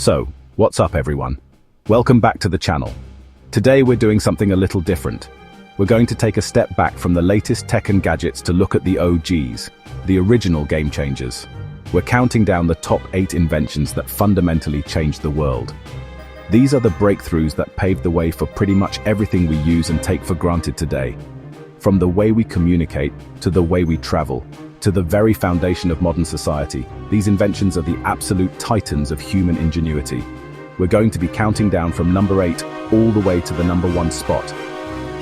So, what's up everyone? Welcome back to the channel. Today we're doing something a little different. We're going to take a step back from the latest tech and gadgets to look at the OGs, the original game changers. We're counting down the top 8 inventions that fundamentally changed the world. These are the breakthroughs that paved the way for pretty much everything we use and take for granted today. From the way we communicate, to the way we travel, to the very foundation of modern society, these inventions are the absolute titans of human ingenuity. We're going to be counting down from number 8 all the way to the number 1 spot.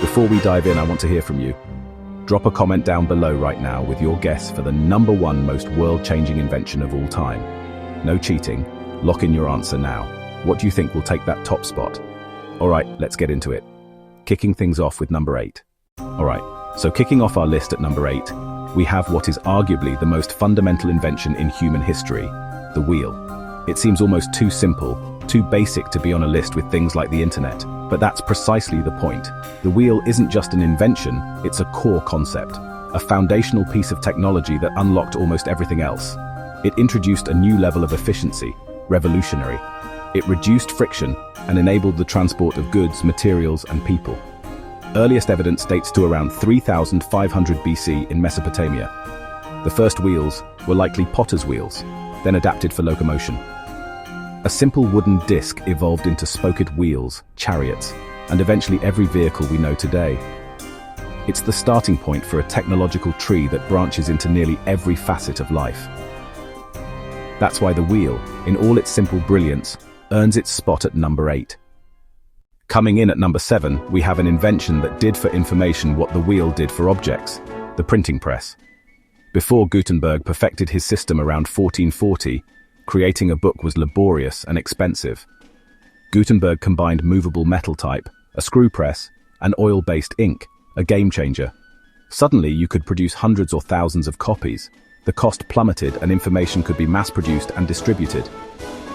Before we dive in, I want to hear from you. Drop a comment down below right now with your guess for the number 1 most world-changing invention of all time. No cheating, lock in your answer now. What do you think will take that top spot? Alright, let's get into it. Kicking things off with number 8. Alright, so kicking off our list at number 8, we have what is arguably the most fundamental invention in human history, the wheel. It seems almost too simple, too basic to be on a list with things like the internet, but that's precisely the point. The wheel isn't just an invention, it's a core concept, a foundational piece of technology that unlocked almost everything else. It introduced a new level of efficiency, revolutionary. It reduced friction and enabled the transport of goods, materials, and people. Earliest evidence dates to around 3500 BC in Mesopotamia. The first wheels were likely potter's wheels, then adapted for locomotion. A simple wooden disc evolved into spoked wheels, chariots, and eventually every vehicle we know today. It's the starting point for a technological tree that branches into nearly every facet of life. That's why the wheel, in all its simple brilliance, earns its spot at number 8. Coming in at number 7, we have an invention that did for information what the wheel did for objects, the printing press. Before Gutenberg perfected his system around 1440, creating a book was laborious and expensive. Gutenberg combined movable metal type, a screw press, and oil-based ink, a game changer. Suddenly you could produce hundreds or thousands of copies. The cost plummeted and information could be mass-produced and distributed.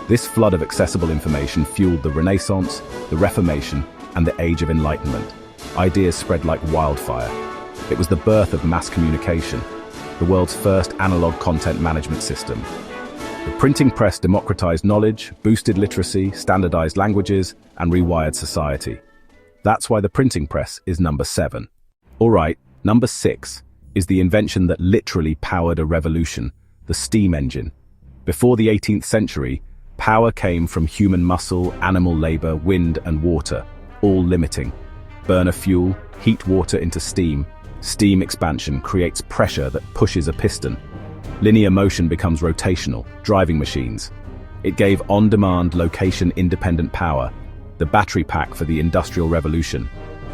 This flood of accessible information fueled the Renaissance, the Reformation, and the Age of Enlightenment. Ideas spread like wildfire. It was the birth of mass communication, the world's first analog content management system. The printing press democratized knowledge, boosted literacy, standardized languages, and rewired society. That's why the printing press is number 7. Alright, number 6 is the invention that literally powered a revolution, the steam engine. Before the 18th century, power came from human muscle, animal labor, wind, and water, all limiting. Burner fuel, heat water into steam. Steam expansion creates pressure that pushes a piston. Linear motion becomes rotational, driving machines. It gave on-demand, location-independent power, the battery pack for the Industrial Revolution.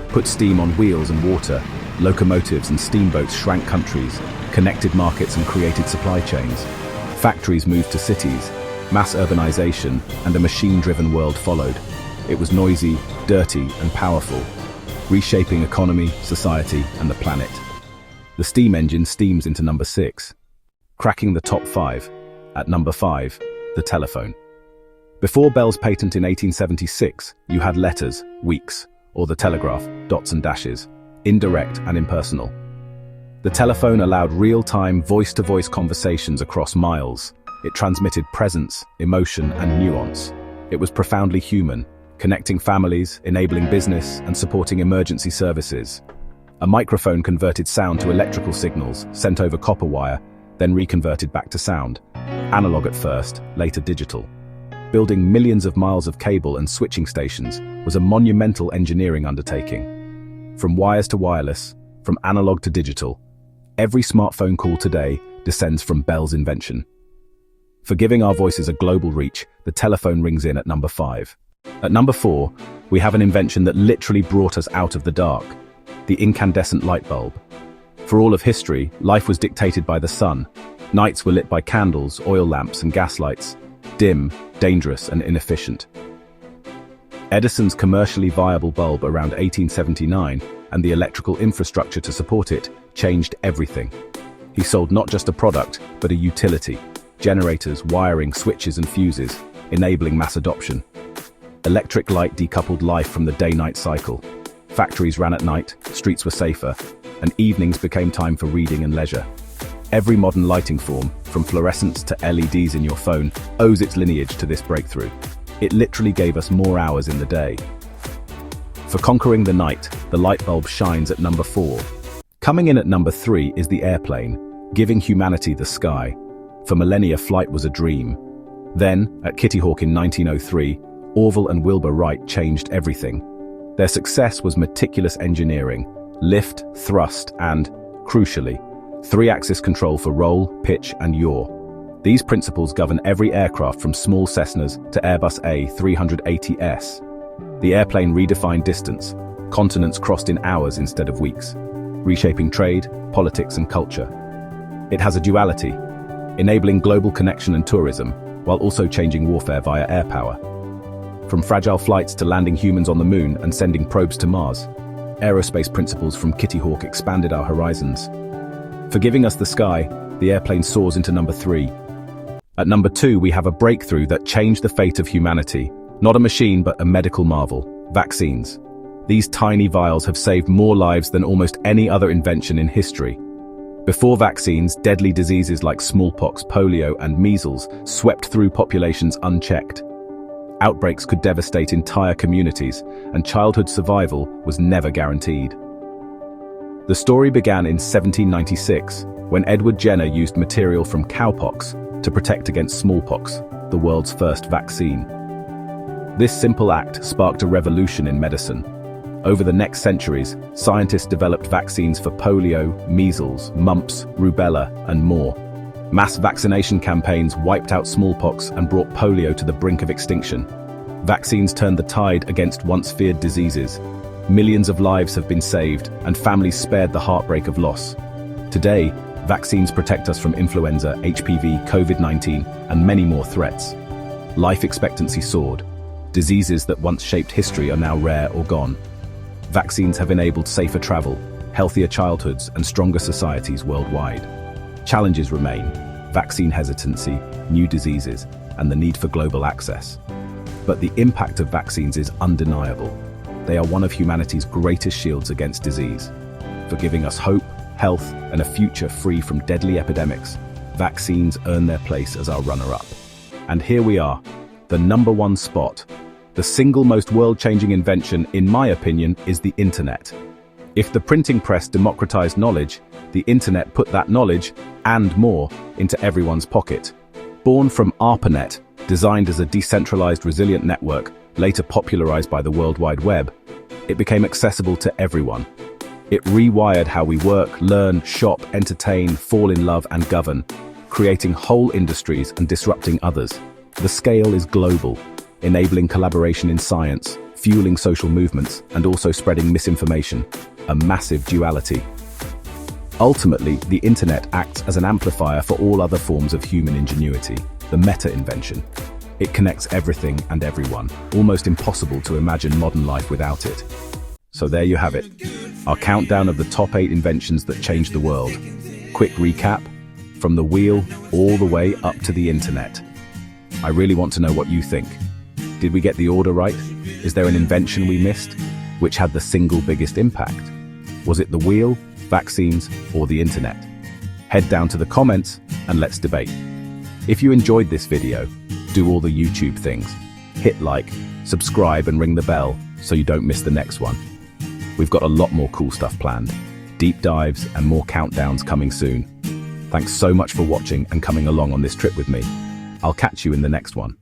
Put steam on wheels and water, locomotives and steamboats shrank countries, connected markets and created supply chains. Factories moved to cities. Mass urbanization and a machine-driven world followed. It was noisy, dirty, and powerful, reshaping economy, society, and the planet. The steam engine steams into number 6. Cracking the top 5. At number 5, the telephone. Before Bell's patent in 1876, you had letters, weeks, or the telegraph, dots and dashes, indirect and impersonal. The telephone allowed real-time, voice-to-voice conversations across miles. It transmitted presence, emotion, and nuance. It was profoundly human, connecting families, enabling business, and supporting emergency services. A microphone converted sound to electrical signals, sent over copper wire, then reconverted back to sound. Analog at first, later digital. Building millions of miles of cable and switching stations was a monumental engineering undertaking. From wires to wireless, from analog to digital, every smartphone call today descends from Bell's invention. For giving our voices a global reach, the telephone rings in at number 5. At number 4, we have an invention that literally brought us out of the dark, the incandescent light bulb. For all of history, life was dictated by the sun. Nights were lit by candles, oil lamps, and gas lights. Dim, dangerous, and inefficient. Edison's commercially viable bulb around 1879 and the electrical infrastructure to support it changed everything. He sold not just a product, but a utility. Generators, wiring, switches, and fuses, enabling mass adoption. Electric light decoupled life from the day-night cycle. Factories ran at night, streets were safer, and evenings became time for reading and leisure. Every modern lighting form, from fluorescents to LEDs in your phone, owes its lineage to this breakthrough. It literally gave us more hours in the day. For conquering the night, the light bulb shines at number 4. Coming in at number 3 is the airplane, giving humanity the sky. For millennia, flight was a dream. Then, at Kitty Hawk in 1903, Orville and Wilbur Wright changed everything. Their success was meticulous engineering, lift, thrust, and, crucially, 3-axis control for roll, pitch, and yaw. These principles govern every aircraft from small Cessnas to Airbus A380s. The airplane redefined distance, continents crossed in hours instead of weeks, reshaping trade, politics, and culture. It has a duality, enabling global connection and tourism, while also changing warfare via air power. From fragile flights to landing humans on the moon and sending probes to Mars, aerospace principles from Kitty Hawk expanded our horizons. For giving us the sky, the airplane soars into number 3. At number 2, we have a breakthrough that changed the fate of humanity. Not a machine, but a medical marvel: vaccines. These tiny vials have saved more lives than almost any other invention in history. Before vaccines, deadly diseases like smallpox, polio, and measles swept through populations unchecked. Outbreaks could devastate entire communities, and childhood survival was never guaranteed. The story began in 1796, when Edward Jenner used material from cowpox to protect against smallpox, the world's first vaccine. This simple act sparked a revolution in medicine. Over the next centuries, scientists developed vaccines for polio, measles, mumps, rubella, and more. Mass vaccination campaigns wiped out smallpox and brought polio to the brink of extinction. Vaccines turned the tide against once-feared diseases. Millions of lives have been saved, and families spared the heartbreak of loss. Today, vaccines protect us from influenza, HPV, COVID-19, and many more threats. Life expectancy soared. Diseases that once shaped history are now rare or gone. Vaccines have enabled safer travel, healthier childhoods, and stronger societies worldwide. Challenges remain: vaccine hesitancy, new diseases, and the need for global access. But the impact of vaccines is undeniable. They are one of humanity's greatest shields against disease. For giving us hope, health, and a future free from deadly epidemics, vaccines earn their place as our runner-up. And here we are, the number 1 spot. The single most world-changing invention, in my opinion, is the internet. If the printing press democratized knowledge, the internet put that knowledge, and more, into everyone's pocket. Born from ARPANET, designed as a decentralized, resilient network, later popularized by the World Wide Web, it became accessible to everyone. It rewired how we work, learn, shop, entertain, fall in love, and govern, creating whole industries and disrupting others. The scale is global, enabling collaboration in science, fueling social movements, and also spreading misinformation, a massive duality. Ultimately, the internet acts as an amplifier for all other forms of human ingenuity, the meta-invention. It connects everything and everyone, almost impossible to imagine modern life without it. So there you have it, our countdown of the top 8 inventions that changed the world. Quick recap: from the wheel all the way up to the internet. I really want to know what you think. Did we get the order right? Is there an invention we missed? Which had the single biggest impact? Was it the wheel, vaccines, or the internet? Head down to the comments and let's debate. If you enjoyed this video, do all the YouTube things. Hit like, subscribe, and ring the bell so you don't miss the next one. We've got a lot more cool stuff planned. Deep dives and more countdowns coming soon. Thanks so much for watching and coming along on this trip with me. I'll catch you in the next one.